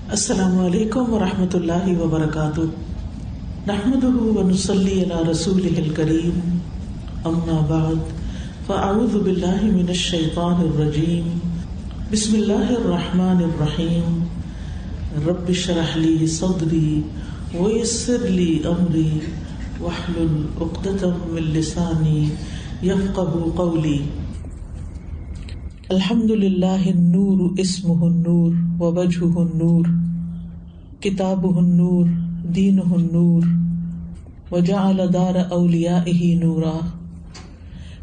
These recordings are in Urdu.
السلام علیکم ورحمۃ اللہ وبرکاتہ، نحمده ونصلی علی رسولہ الکریم، اما بعد فاعوذ باللہ من الشیطان الرجیم، بسم اللہ الرحمن الرحیم، رب اشرح لی صدری ویسر لی امری واحلل عقدۃ من لسانی یفقهوا قولی۔ الحمد للہ النور اسمہ النور ووجہہ النور، کتابہ النور دینہ النور، وجعل دار اولیائہ نورا۔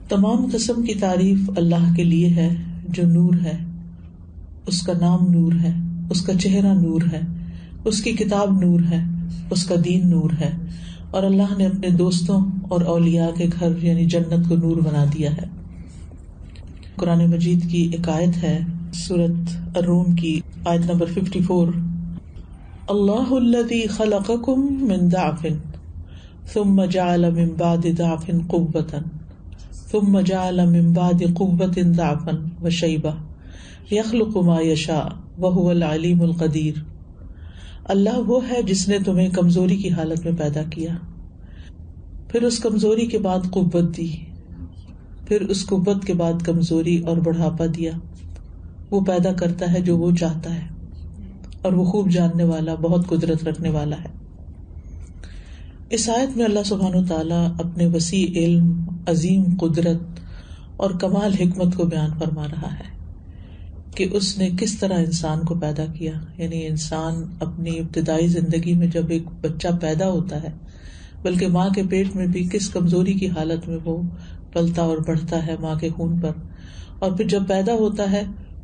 تمام قسم کی تعریف اللہ کے لیے ہے جو نور ہے، اس کا نام نور ہے، اس کا چہرہ نور ہے، اس کی کتاب نور ہے، اس کا دین نور ہے، اور اللہ نے اپنے دوستوں اور اولیاء کے گھر یعنی جنت کو نور بنا دیا ہے۔ قرآن مجید کی ایک آیت ہے سورۃ الروم کی آیت نمبر 54، اللہ الذی خلقکم من ضعف ثم جعل من بعد ضعف قوة ثم جعل من بعد قوة ضعفا وشیبہ یخلق ما یشاء وہو العلیم القدیر۔ اللہ وہ ہے جس نے تمہیں کمزوری کی حالت میں پیدا کیا، پھر اس کمزوری کے بعد قوت دی، پھر اس قوت کے بعد کمزوری اور بڑھاپا دیا۔ وہ پیدا کرتا ہے جو وہ چاہتا ہے، اور وہ خوب جاننے والا، بہت قدرت رکھنے والا ہے۔ اس آیت میں اللہ سبحانہ وتعالیٰ اپنے وسیع علم، عظیم قدرت اور کمال حکمت کو بیان فرما رہا ہے کہ اس نے کس طرح انسان کو پیدا کیا۔ یعنی انسان اپنی ابتدائی زندگی میں جب ایک بچہ پیدا ہوتا ہے، بلکہ ماں کے پیٹ میں بھی کس کمزوری کی حالت میں وہ پلتا اور بڑھتا ہے ماں کے خون پر، اور پھر جب پیدا ہوتا ہے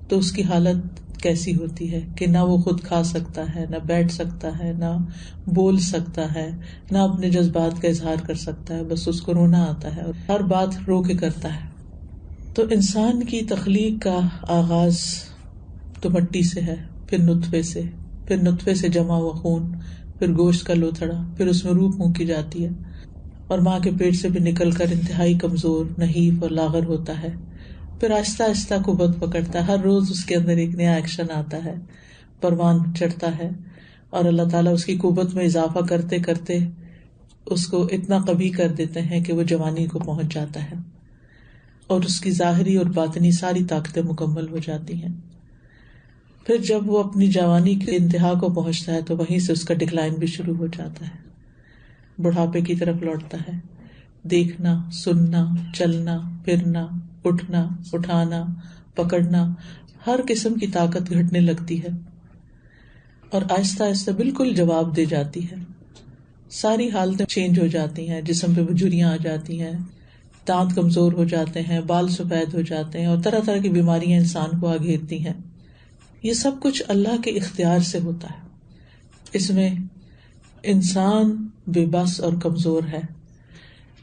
تو اس کی حالت کیسی ہوتی ہے کہ نہ وہ خود کھا سکتا ہے، نہ بیٹھ سکتا ہے، نہ بول سکتا ہے، نہ اپنے جذبات کا اظہار کر سکتا ہے، بس اس کو رونا آتا ہے اور ہر بات رو کے کرتا ہے۔ تو انسان کی تخلیق کا آغاز تو مٹی سے ہے، پھر نطفے سے جمع ہوا خون، پھر گوشت کا لوتھڑا، پھر اس میں روح پھونکی جاتی ہے، اور ماں کے پیٹ سے بھی نکل کر انتہائی کمزور، نحیف اور لاغر ہوتا ہے۔ پھر آہستہ آہستہ قوت پکڑتا ہے، ہر روز اس کے اندر ایک نیا ایکشن آتا ہے، پروان چڑھتا ہے، اور اللہ تعالیٰ اس کی قوت میں اضافہ کرتے کرتے اس کو اتنا قوی کر دیتے ہیں کہ وہ جوانی کو پہنچ جاتا ہے، اور اس کی ظاہری اور باطنی ساری طاقتیں مکمل ہو جاتی ہیں۔ پھر جب وہ اپنی جوانی کے انتہا کو پہنچتا ہے تو وہیں سے اس کا ڈکلائن بھی شروع ہو جاتا ہے، بڑھاپے کی طرف لوٹتا ہے۔ دیکھنا، سننا، چلنا، پھرنا، اٹھنا، اٹھانا، پکڑنا، ہر قسم کی طاقت گھٹنے لگتی ہے، اور آہستہ آہستہ بالکل جواب دے جاتی ہے۔ ساری حالتیں چینج ہو جاتی ہیں، جسم پہ بجوریاں آ جاتی ہیں، دانت کمزور ہو جاتے ہیں، بال سفید ہو جاتے ہیں، اور طرح طرح کی بیماریاں انسان کو آ گھیرتی ہیں۔ یہ سب کچھ اللہ کے اختیار سے ہوتا ہے۔ اس میں انسان بے بس اور کمزور ہے،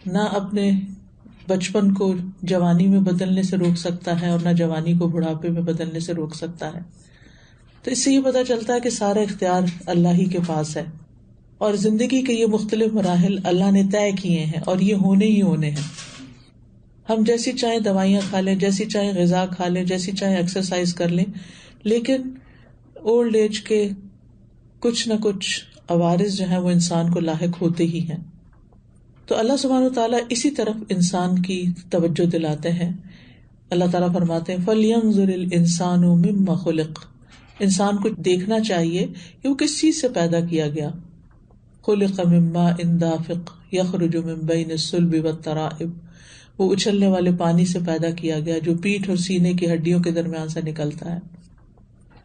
نہ اپنے بچپن کو جوانی میں بدلنے سے روک سکتا ہے، اور نہ جوانی کو بڑھاپے میں بدلنے سے روک سکتا ہے۔ تو اس سے یہ پتہ چلتا ہے کہ سارا اختیار اللہ ہی کے پاس ہے، اور زندگی کے یہ مختلف مراحل اللہ نے طے کیے ہیں، اور یہ ہونے ہی ہونے ہیں۔ ہم جیسی چاہیں دوائیاں کھا لیں، جیسی چاہیں غذا کھا لیں، جیسی چاہیں ایکسرسائز کر لیں، لیکن اولڈ ایج کے کچھ نہ کچھ عوارض جو ہیں وہ انسان کو لاحق ہوتے ہی ہیں۔ تو اللہ سبحانہ وتعالیٰ اسی طرف انسان کی توجہ دلاتے ہیں۔ اللہ تعالیٰ فرماتے ہیں فَلْيَنظُرِ الْإِنسَانُ مِمَّ خُلِقَ، انسان کو دیکھنا چاہیے کہ وہ کس چیز سے پیدا کیا گیا۔ خُلِقَ مِن مَاءٍ دَافِقٍ يَخْرُجُ مِن بَيْنِ الصُّلْبِ وَالتَّرَائِبِ، وہ اچھلنے والے پانی سے پیدا کیا گیا جو پیٹھ اور سینے کی ہڈیوں کے درمیان سے نکلتا ہے۔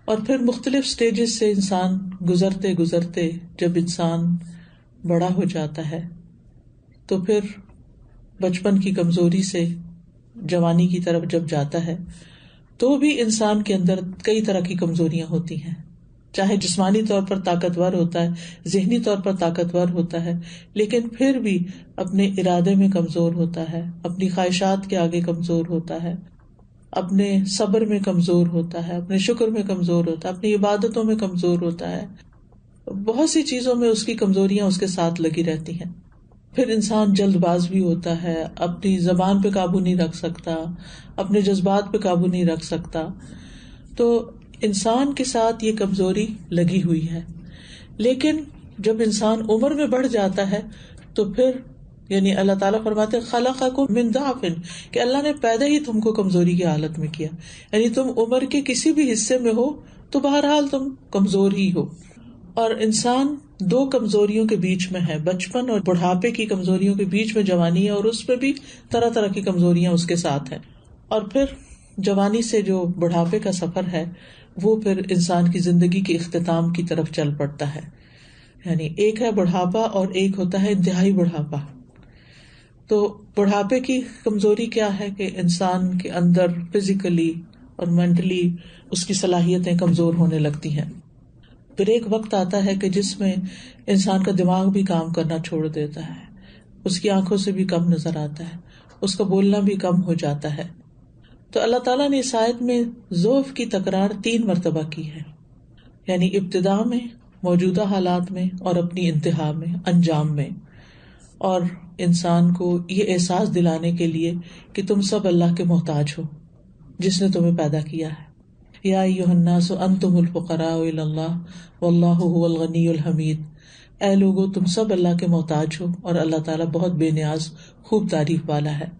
اور پھر مختلف سٹیجز سے انسان گزرتے گزرتے جب انسان بڑا ہو جاتا ہے تو پھر بچپن کی کمزوری سے جوانی کی طرف جب جاتا ہے تو بھی انسان کے اندر کئی طرح کی کمزوریاں ہوتی ہیں، چاہے جسمانی طور پر طاقتور ہوتا ہے، ذہنی طور پر طاقتور ہوتا ہے، لیکن پھر بھی اپنے ارادے میں کمزور ہوتا ہے، اپنی خواہشات کے آگے کمزور ہوتا ہے، اپنے صبر میں کمزور ہوتا ہے، اپنے شکر میں کمزور ہوتا ہے، اپنی عبادتوں میں کمزور ہوتا ہے، بہت سی چیزوں میں اس کی کمزوریاں اس کے ساتھ لگی رہتی ہیں۔ پھر انسان جلد باز بھی ہوتا ہے، اپنی زبان پہ قابو نہیں رکھ سکتا، اپنے جذبات پہ قابو نہیں رکھ سکتا۔ تو انسان کے ساتھ یہ کمزوری لگی ہوئی ہے، لیکن جب انسان عمر میں بڑھ جاتا ہے تو پھر یعنی اللہ تعالیٰ فرماتے ہیں خلقکم من ضعف، کہ اللہ نے پیدا ہی تم کو کمزوری کی حالت میں کیا، یعنی تم عمر کے کسی بھی حصے میں ہو تو بہرحال تم کمزور ہی ہو. اور انسان دو کمزوریوں کے بیچ میں ہے، بچپن اور بڑھاپے کی کمزوریوں کے بیچ میں جوانی ہے، اور اس میں بھی طرح طرح کی کمزوریاں اس کے ساتھ ہیں. اور پھر جوانی سے جو بڑھاپے کا سفر ہے وہ پھر انسان کی زندگی کے اختتام کی طرف چل پڑتا ہے. یعنی ایک ہے بڑھاپا اور ایک ہوتا ہے انتہائی بڑھاپا. تو بڑھاپے کی کمزوری کیا ہے کہ انسان کے اندر فزیکلی اور مینٹلی اس کی صلاحیتیں کمزور ہونے لگتی ہیں. پھر ایک وقت آتا ہے کہ جس میں انسان کا دماغ بھی کام کرنا چھوڑ دیتا ہے، اس کی آنکھوں سے بھی کم نظر آتا ہے، اس کا بولنا بھی کم ہو جاتا ہے. تو اللہ تعالیٰ نے اس آیت میں ضعف کی تکرار 3 مرتبہ کی ہے، یعنی ابتدا میں، موجودہ حالات میں، اور اپنی انتہا میں، انجام میں. اور انسان کو یہ احساس دلانے کے لیے کہ تم سب اللہ کے محتاج ہو جس نے تمہیں پیدا کیا ہے. یا ایھا الناس انتم الفقراء الی اللہ واللہ هو الغنی الحمید. اے لوگو تم سب اللہ کے محتاج ہو اور اللہ تعالیٰ بہت بے نیاز خوب تعریف والا ہے.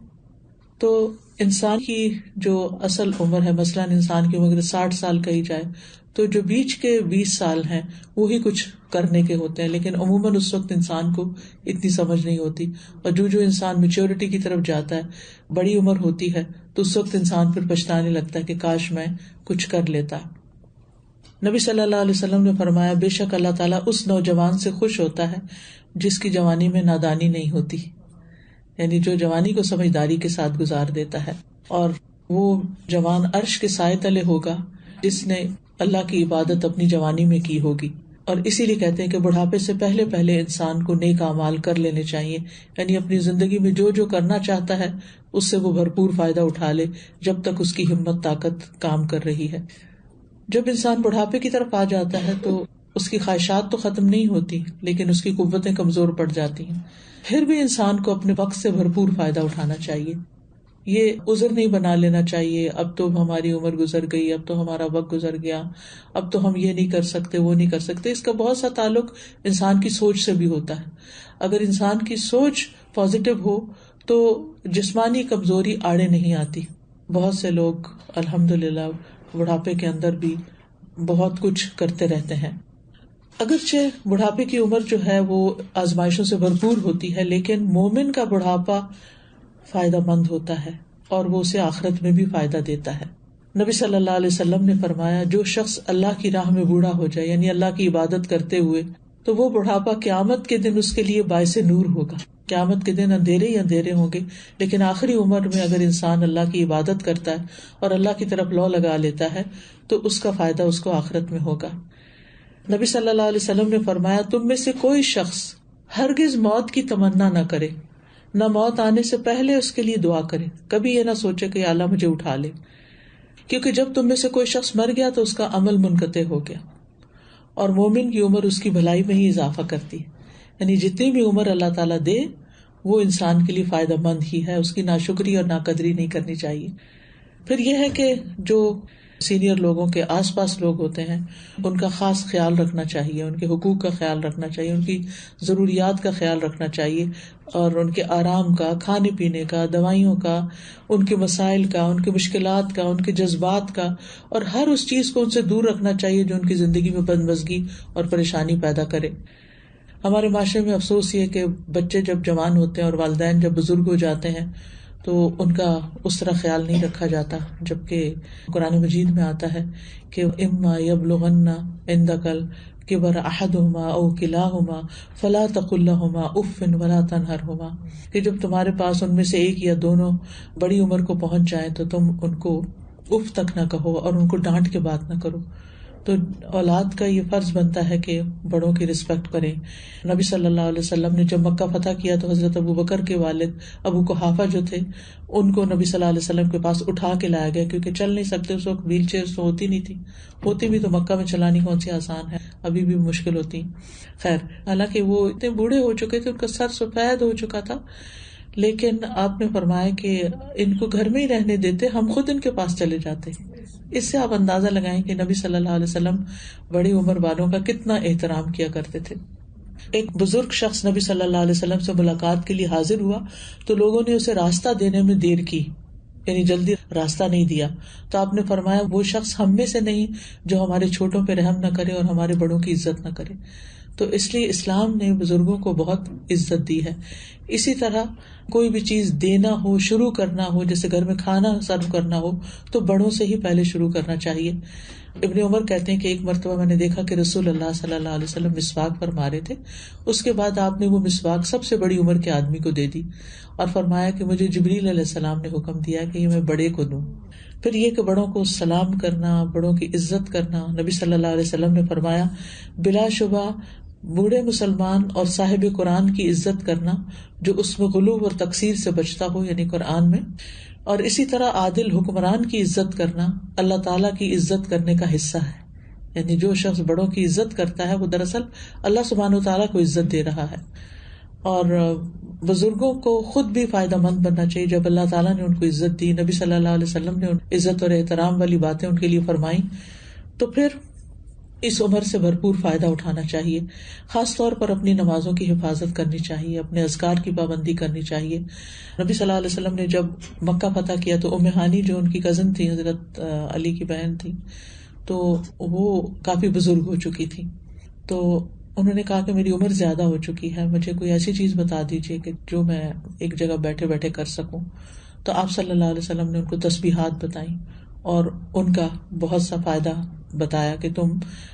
تو انسان کی جو اصل عمر ہے، مثلاً انسان کی عمر 60 سال کہی جائے تو جو بیچ کے 20 سال ہیں وہی کچھ کرنے کے ہوتے ہیں، لیکن عموماً اس وقت انسان کو اتنی سمجھ نہیں ہوتی. اور جو انسان میچورٹی کی طرف جاتا ہے، بڑی عمر ہوتی ہے، تو اس وقت انسان پھر پچھتانے لگتا ہے کہ کاش میں کچھ کر لیتا. نبی صلی اللہ علیہ وسلم نے فرمایا بے شک اللہ تعالیٰ اس نوجوان سے خوش ہوتا ہے جس کی جوانی میں نادانی نہیں ہوتی، یعنی جو جوانی کو سمجھداری کے ساتھ گزار دیتا ہے. اور وہ جوان عرش کے سائے تلے ہوگا جس نے اللہ کی عبادت اپنی جوانی میں کی ہوگی. اور اسی لیے کہتے ہیں کہ بڑھاپے سے پہلے پہلے انسان کو نیک اعمال کر لینے چاہیے، یعنی اپنی زندگی میں جو کرنا چاہتا ہے اس سے وہ بھرپور فائدہ اٹھا لے جب تک اس کی ہمت طاقت کام کر رہی ہے. جب انسان بڑھاپے کی طرف آ جاتا ہے تو اس کی خواہشات تو ختم نہیں ہوتی، لیکن اس کی قوتیں کمزور پڑ جاتی ہیں. پھر بھی انسان کو اپنے وقت سے بھرپور فائدہ اٹھانا چاہیے. یہ عذر نہیں بنا لینا چاہیے اب تو ہماری عمر گزر گئی، اب تو ہمارا وقت گزر گیا، اب تو ہم یہ نہیں کر سکتے، وہ نہیں کر سکتے. اس کا بہت سا تعلق انسان کی سوچ سے بھی ہوتا ہے. اگر انسان کی سوچ پازیٹو ہو تو جسمانی کمزوری آڑے نہیں آتی. بہت سے لوگ الحمدللہ بڑھاپے کے اندر بھی بہت کچھ کرتے رہتے ہیں. اگرچہ بڑھاپے کی عمر جو ہے وہ آزمائشوں سے بھرپور ہوتی ہے، لیکن مومن کا بڑھاپا فائدہ مند ہوتا ہے اور وہ اسے آخرت میں بھی فائدہ دیتا ہے. نبی صلی اللہ علیہ وسلم نے فرمایا جو شخص اللہ کی راہ میں بوڑھا ہو جائے، یعنی اللہ کی عبادت کرتے ہوئے، تو وہ بڑھاپا قیامت کے دن اس کے لیے باعث نور ہوگا. قیامت کے دن اندھیرے ہی اندھیرے ہوں گے، لیکن آخری عمر میں اگر انسان اللہ کی عبادت کرتا ہے اور اللہ کی طرف لو لگا لیتا ہے تو اس کا فائدہ اس کو آخرت میں ہوگا. نبی صلی اللہ علیہ وسلم نے فرمایا تم میں سے کوئی شخص ہرگز موت کی تمنا نہ کرے، نہ موت آنے سے پہلے اس کے لیے دعا کرے. کبھی یہ نہ سوچے کہ اللہ مجھے اٹھا لے، کیونکہ جب تم میں سے کوئی شخص مر گیا تو اس کا عمل منقطع ہو گیا. اور مومن کی عمر اس کی بھلائی میں ہی اضافہ کرتی ہے، یعنی جتنی بھی عمر اللہ تعالیٰ دے وہ انسان کے لیے فائدہ مند ہی ہے، اس کی ناشکری اور ناقدری نہیں کرنی چاہیے. پھر یہ ہے کہ جو سینئر لوگوں کے آس پاس لوگ ہوتے ہیں ان کا خاص خیال رکھنا چاہیے، ان کے حقوق کا خیال رکھنا چاہیے، ان کی ضروریات کا خیال رکھنا چاہیے، اور ان کے آرام کا، کھانے پینے کا، دوائیوں کا، ان کے مسائل کا، ان کے مشکلات کا، ان کے جذبات کا، اور ہر اس چیز کو ان سے دور رکھنا چاہیے جو ان کی زندگی میں بدمزگی اور پریشانی پیدا کرے. ہمارے معاشرے میں افسوس یہ کہ بچے جب جوان ہوتے ہیں اور والدین جب بزرگ ہو جاتے ہیں تو ان کا اس طرح خیال نہیں رکھا جاتا، جبکہ قرآن مجید میں آتا ہے کہ اما یبلغن عندک الکبر احدہما او کلاہما فلا تقل لہما اف ولا تنہرہما، کہ جب تمہارے پاس ان میں سے ایک یا دونوں بڑی عمر کو پہنچ جائیں تو تم ان کو اف تک نہ کہو اور ان کو ڈانٹ کے بات نہ کرو. تو اولاد کا یہ فرض بنتا ہے کہ بڑوں کی رسپیکٹ کریں. نبی صلی اللہ علیہ وسلم نے جب مکہ فتح کیا تو حضرت ابو بکر کے والد ابو قحافہ جو تھے ان کو نبی صلی اللہ علیہ وسلم کے پاس اٹھا کے لایا گیا، کیونکہ چل نہیں سکتے. اس وقت ویل چیئر تو ہوتی نہیں تھی، ہوتی بھی تو مکہ میں چلانی کون سی آسان ہے، ابھی بھی مشکل ہوتی. خیر، حالانکہ وہ اتنے بوڑھے ہو چکے تھے، ان کا سر سفید ہو چکا تھا، لیکن آپ نے فرمایا کہ ان کو گھر میں ہی رہنے دیتے, ہم خود ان کے پاس چلے جاتے. اس سے آپ اندازہ لگائیں کہ نبی صلی اللہ علیہ وسلم بڑی عمر والوں کا کتنا احترام کیا کرتے تھے. ایک بزرگ شخص نبی صلی اللہ علیہ وسلم سے ملاقات کے لیے حاضر ہوا تو لوگوں نے اسے راستہ دینے میں دیر کی, یعنی جلدی راستہ نہیں دیا. تو آپ نے فرمایا وہ شخص ہم میں سے نہیں جو ہمارے چھوٹوں پہ رحم نہ کرے اور ہمارے بڑوں کی عزت نہ کرے. تو اس لیے اسلام نے بزرگوں کو بہت عزت دی ہے. اسی طرح کوئی بھی چیز دینا ہو, شروع کرنا ہو, جیسے گھر میں کھانا سرو کرنا ہو تو بڑوں سے ہی پہلے شروع کرنا چاہیے. ابن عمر کہتے ہیں کہ ایک مرتبہ میں نے دیکھا کہ رسول اللہ صلی اللہ علیہ وسلم مسواک فرما رہے تھے. اس کے بعد آپ نے وہ مسواک سب سے بڑی عمر کے آدمی کو دے دی اور فرمایا کہ مجھے جبریل علیہ السلام نے حکم دیا کہ یہ میں بڑے کو دوں. پھر یہ کہ بڑوں کو سلام کرنا, بڑوں کی عزت کرنا. نبی صلی اللہ علیہ وسلم نے فرمایا بلا شبہ بوڑھے مسلمان اور صاحب قرآن کی عزت کرنا جو اس میں غلو اور تقصیر سے بچتا ہو, یعنی قرآن میں, اور اسی طرح عادل حکمران کی عزت کرنا اللہ تعالیٰ کی عزت کرنے کا حصہ ہے. یعنی جو شخص بڑوں کی عزت کرتا ہے وہ دراصل اللہ سبحانہ وتعالیٰ کو عزت دے رہا ہے. اور بزرگوں کو خود بھی فائدہ مند بننا چاہیے. جب اللہ تعالیٰ نے ان کو عزت دی, نبی صلی اللہ علیہ وسلم نے عزت اور احترام والی باتیں ان کے لیے فرمائی, تو پھر اس عمر سے بھرپور فائدہ اٹھانا چاہیے. خاص طور پر اپنی نمازوں کی حفاظت کرنی چاہیے, اپنے اذکار کی پابندی کرنی چاہیے. نبی صلی اللہ علیہ وسلم نے جب مکہ فتح کیا تو ام ہانی جو ان کی کزن تھی, حضرت علی کی بہن تھی, تو وہ کافی بزرگ ہو چکی تھی. تو انہوں نے کہا کہ میری عمر زیادہ ہو چکی ہے, مجھے کوئی ایسی چیز بتا دیجیے کہ جو میں ایک جگہ بیٹھے بیٹھے کر سکوں. تو آپ صلی اللہ علیہ وسلم نے ان کو تسبیحات بتائیں اور ان کا بہت سا فائدہ بتایا کہ تم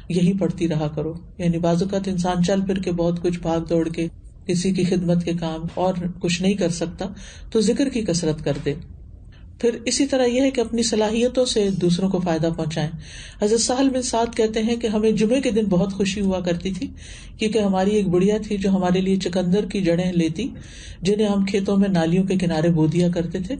یہی پڑھتی رہا کرو. یعنی بعض اوقات انسان چل پھر کے بہت کچھ بھاگ دوڑ کے کسی کی خدمت کے کام اور کچھ نہیں کر سکتا, تو ذکر کی کثرت کر دے. پھر اسی طرح یہ ہے کہ اپنی صلاحیتوں سے دوسروں کو فائدہ پہنچائیں. حضرت سہل بن سعد کہتے ہیں کہ ہمیں جمعے کے دن بہت خوشی ہوا کرتی تھی, کیونکہ ہماری ایک بڑھیا تھی جو ہمارے لیے چقندر کی جڑیں لیتی, جنہیں ہم کھیتوں میں نالیوں کے کنارے بو دیا کرتے تھے.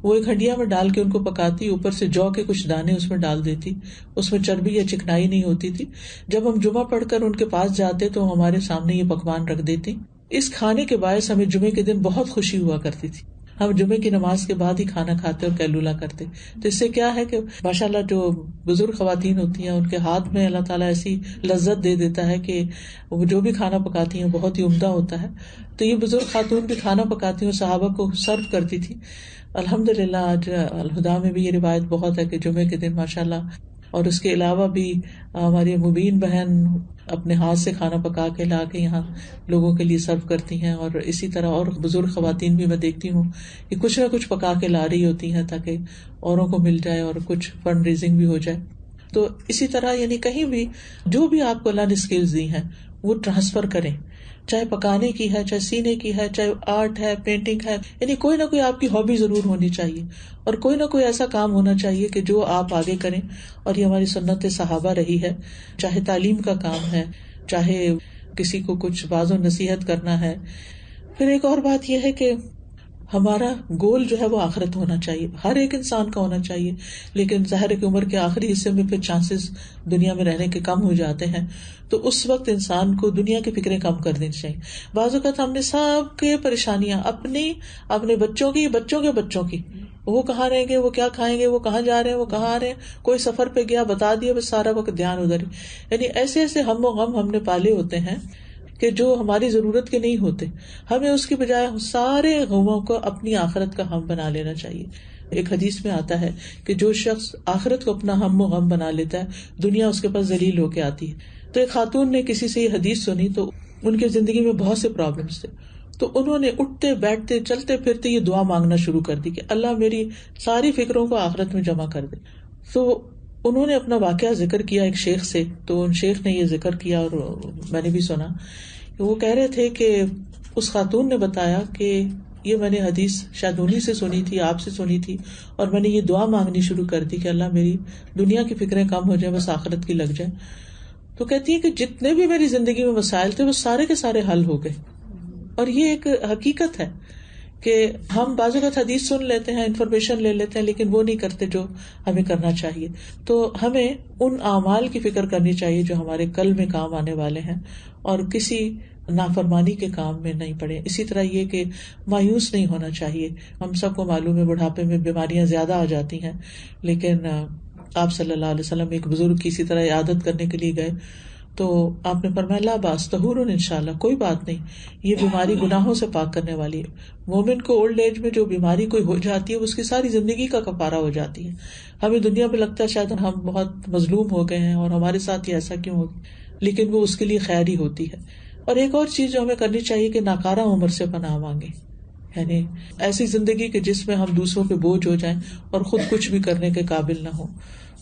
وہ ایک ہنڈیا میں ڈال کے ان کو پکاتی, اوپر سے جو کے کچھ دانے اس میں ڈال دیتی. اس میں چربی یا چکنائی نہیں ہوتی تھی. جب ہم جمعہ پڑھ کر ان کے پاس جاتے تو ہمارے سامنے یہ پکوان رکھ دیتی. اس کھانے کے باعث ہمیں جمعے کے دن بہت خوشی ہوا کرتی تھی. ہم جمعے کی نماز کے بعد ہی کھانا کھاتے اور قیلولہ کرتے. تو اس سے کیا ہے کہ ماشاءاللہ جو بزرگ خواتین ہوتی ہیں ان کے ہاتھ میں اللہ تعالیٰ ایسی لذت دے دیتا ہے کہ وہ جو بھی کھانا پکاتی ہیں بہت ہی عمدہ ہوتا ہے. تو یہ بزرگ خاتون بھی کھانا پکاتی ہیں, صحابہ کو سرو کرتی تھی. الحمدللہ آج الہدا میں بھی یہ روایت بہت ہے کہ جمعے کے دن ماشاءاللہ, اور اس کے علاوہ بھی ہماری مبین بہن اپنے ہاتھ سے کھانا پکا کے لا کے یہاں لوگوں کے لیے سرو کرتی ہیں. اور اسی طرح اور بزرگ خواتین بھی میں دیکھتی ہوں کہ کچھ نہ کچھ پکا کے لا رہی ہوتی ہیں تاکہ اوروں کو مل جائے اور کچھ فنڈ ریزنگ بھی ہو جائے. تو اسی طرح یعنی کہیں بھی جو بھی آپ کو اللہ نے اسکلز دی ہیں وہ ٹرانسفر کریں, چاہے پکانے کی ہے, چاہے سینے کی ہے, چاہے آرٹ ہے, پینٹنگ ہے. یعنی کوئی نہ کوئی آپ کی ہابی ضرور ہونی چاہیے اور کوئی نہ کوئی ایسا کام ہونا چاہیے کہ جو آپ آگے کریں. اور یہ ہماری سنت صحابہ رہی ہے, چاہے تعلیم کا کام ہے, چاہے کسی کو کچھ باز و نصیحت کرنا ہے. پھر ایک اور بات یہ ہے کہ ہمارا گول جو ہے وہ آخرت ہونا چاہیے, ہر ایک انسان کا ہونا چاہیے. لیکن ظاہر کی عمر کے آخری حصے میں پھر چانسز دنیا میں رہنے کے کم ہو جاتے ہیں, تو اس وقت انسان کو دنیا کی فکریں کم کر دینی چاہیے. بعض اوقات ہم نے سب کے پریشانیاں اپنے بچوں کی, بچوں کے بچوں کی, وہ کہاں رہیں گے, وہ کیا کھائیں گے, وہ کہاں جا رہے ہیں, وہ کہاں آ رہے ہیں, کوئی سفر پہ گیا بتا دیا, بس سارا وقت دھیان ادھر ہی. یعنی ایسے ایسے ہم و غم ہم نے پالے ہوتے ہیں کہ جو ہماری ضرورت کے نہیں ہوتے. ہمیں اس کی بجائے سارے غموں کو اپنی آخرت کا ہم بنا لینا چاہیے. ایک حدیث میں آتا ہے کہ جو شخص آخرت کو اپنا ہم و غم بنا لیتا ہے دنیا اس کے پاس ذلیل ہو کے آتی ہے. تو ایک خاتون نے کسی سے یہ حدیث سنی تو ان کی زندگی میں بہت سے پرابلمس تھے, تو انہوں نے اٹھتے بیٹھتے چلتے پھرتے یہ دعا مانگنا شروع کر دی کہ اللہ میری ساری فکروں کو آخرت میں جمع کر دے. تو انہوں نے اپنا واقعہ ذکر کیا ایک شیخ سے, تو ان شیخ نے یہ ذکر کیا اور میں نے بھی سنا. وہ کہہ رہے تھے کہ اس خاتون نے بتایا کہ یہ میں نے حدیث شاید انہی سے سنی تھی, آپ سے سنی تھی, اور میں نے یہ دعا مانگنی شروع کر دی کہ اللہ میری دنیا کی فکریں کم ہو جائیں, بس آخرت کی لگ جائیں. تو کہتی ہے کہ جتنے بھی میری زندگی میں مسائل تھے وہ سارے کے سارے حل ہو گئے. اور یہ ایک حقیقت ہے کہ ہم بعض اوقات حدیث سن لیتے ہیں, انفارمیشن لے لیتے ہیں, لیکن وہ نہیں کرتے جو ہمیں کرنا چاہیے. تو ہمیں ان اعمال کی فکر کرنی چاہیے جو ہمارے کل میں کام آنے والے ہیں, اور کسی نافرمانی کے کام میں نہیں پڑے. اسی طرح یہ کہ مایوس نہیں ہونا چاہیے. ہم سب کو معلوم ہے بڑھاپے میں بیماریاں زیادہ آ جاتی ہیں، لیکن آپ صلی اللہ علیہ وسلم ایک بزرگ کی اسی طرح عیادت کرنے کے لیے گئے تو آپ نے فرمایا لا باس طہور انشاءاللہ، کوئی بات نہیں، یہ بیماری گناہوں سے پاک کرنے والی ہے. مومن کو اولڈ ایج میں جو بیماری کوئی ہو جاتی ہے اس کی ساری زندگی کا کفارہ ہو جاتی ہے. ہمیں دنیا میں لگتا ہے شاید ہم بہت مظلوم ہو گئے ہیں اور ہمارے ساتھ یہ ایسا کیوں ہو، لیکن وہ اس کے لیے خیر ہی ہوتی ہے. اور ایک اور چیز جو ہمیں کرنی چاہیے کہ ناکارہ عمر سے پناہ مانگے، یعنی ایسی زندگی کہ جس میں ہم دوسروں کے بوجھ ہو جائیں اور خود کچھ بھی کرنے کے قابل نہ ہو.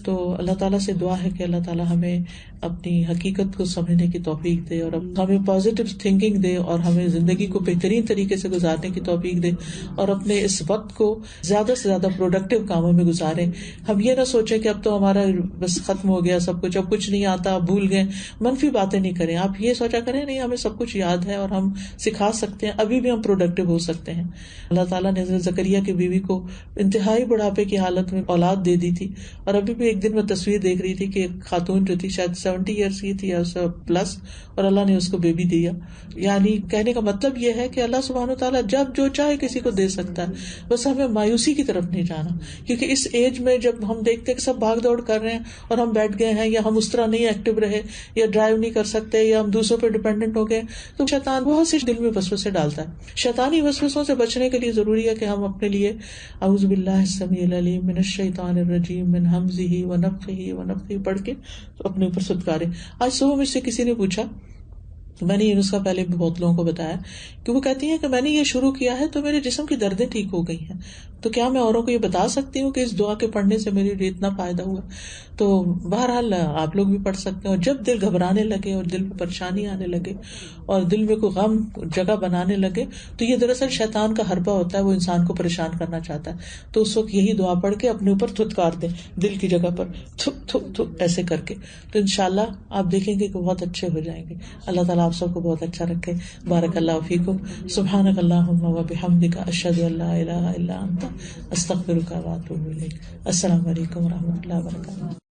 تو اللہ تعالیٰ سے دعا ہے کہ اللہ تعالیٰ ہمیں اپنی حقیقت کو سمجھنے کی توفیق دے اور ہمیں پازیٹیو تھنکنگ دے اور ہمیں زندگی کو بہترین طریقے سے گزارنے کی توفیق دے اور اپنے اس وقت کو زیادہ سے زیادہ پروڈکٹیو کاموں میں گزاریں. ہم یہ نہ سوچیں کہ اب تو ہمارا بس ختم ہو گیا سب کچھ، اب کچھ نہیں آتا، اب بھول گئے. منفی باتیں نہیں کریں. آپ یہ سوچا کریں نہیں ہمیں سب کچھ یاد ہے اور ہم سکھا سکتے ہیں، ابھی بھی ہم پروڈکٹیو ہو سکتے ہیں. اللہ تعالیٰ نے حضرت زکریا کی بیوی کو انتہائی بڑھاپے کی حالت میں اولاد دے دی تھی، اور ابھی بھی ایک دن میں تصویر دیکھ رہی تھی کہ ایک خاتون جو تھی شاید 70 ایئرس کی تھی یا پلس، اور اللہ نے اس کو بیبی دیا. یعنی کہنے کا مطلب یہ ہے کہ اللہ سبحانہ و تعالیٰ جب جو چاہے کسی کو دے سکتا ہے. بس ہمیں مایوسی کی طرف نہیں جانا، کیونکہ اس ایج میں جب ہم دیکھتے ہیں کہ سب بھاگ دوڑ کر رہے ہیں اور ہم بیٹھ گئے ہیں، یا ہم اس طرح نہیں ایکٹیو رہے، یا ڈرائیو نہیں کر سکتے، یا ہم دوسروں پہ ڈیپینڈنٹ ہو گئے، تو شیطان بہت سی دل میں وسوسے ڈالتا ہے. شیطانی وسوسوں سے بچنے کے لیے ضروری ہے کہ ہم اپنے لیے اعوذ باللہ السمیع العلیم من الشیطان الرجیم من ہمزہ ونفخہ ونفثہ پڑھ کے اپنے اوپر سدکارے. آج صبح مجھ سے کسی نے پوچھا، میں نے یہ نسخہ پہلے بھی بہت لوگوں کو بتایا، کہ وہ کہتی ہیں کہ میں نے یہ شروع کیا ہے تو میرے جسم کی دردیں ٹھیک ہو گئی ہیں، تو کیا میں اوروں کو یہ بتا سکتی ہوں کہ اس دعا کے پڑھنے سے میرے لیے اتنا فائدہ ہوا؟ تو بہرحال آپ لوگ بھی پڑھ سکتے ہیں. اور جب دل گھبرانے لگے اور دل میں پریشانی آنے لگے اور دل میں کوئی غم جگہ بنانے لگے، تو یہ دراصل شیطان کا حربہ ہوتا ہے، وہ انسان کو پریشان کرنا چاہتا ہے. تو اس وقت یہی دعا پڑھ کے اپنے اوپر تھتکار دیں، دل کی جگہ پر تھک تھک تھک ایسے کر کے، تو انشاءاللہ آپ دیکھیں گے کہ بہت اچھے ہو جائیں گے. اللہ تعالیٰ آپ سب کو بہت اچھا رکھے. بارک اللہ فیکم. سبحانک اللہم وبحمدک، اشہد ان لا الہ الا انت، استغفرک واتوب الیک. السلام علیکم ورحمۃ اللہ وبرکاتہ.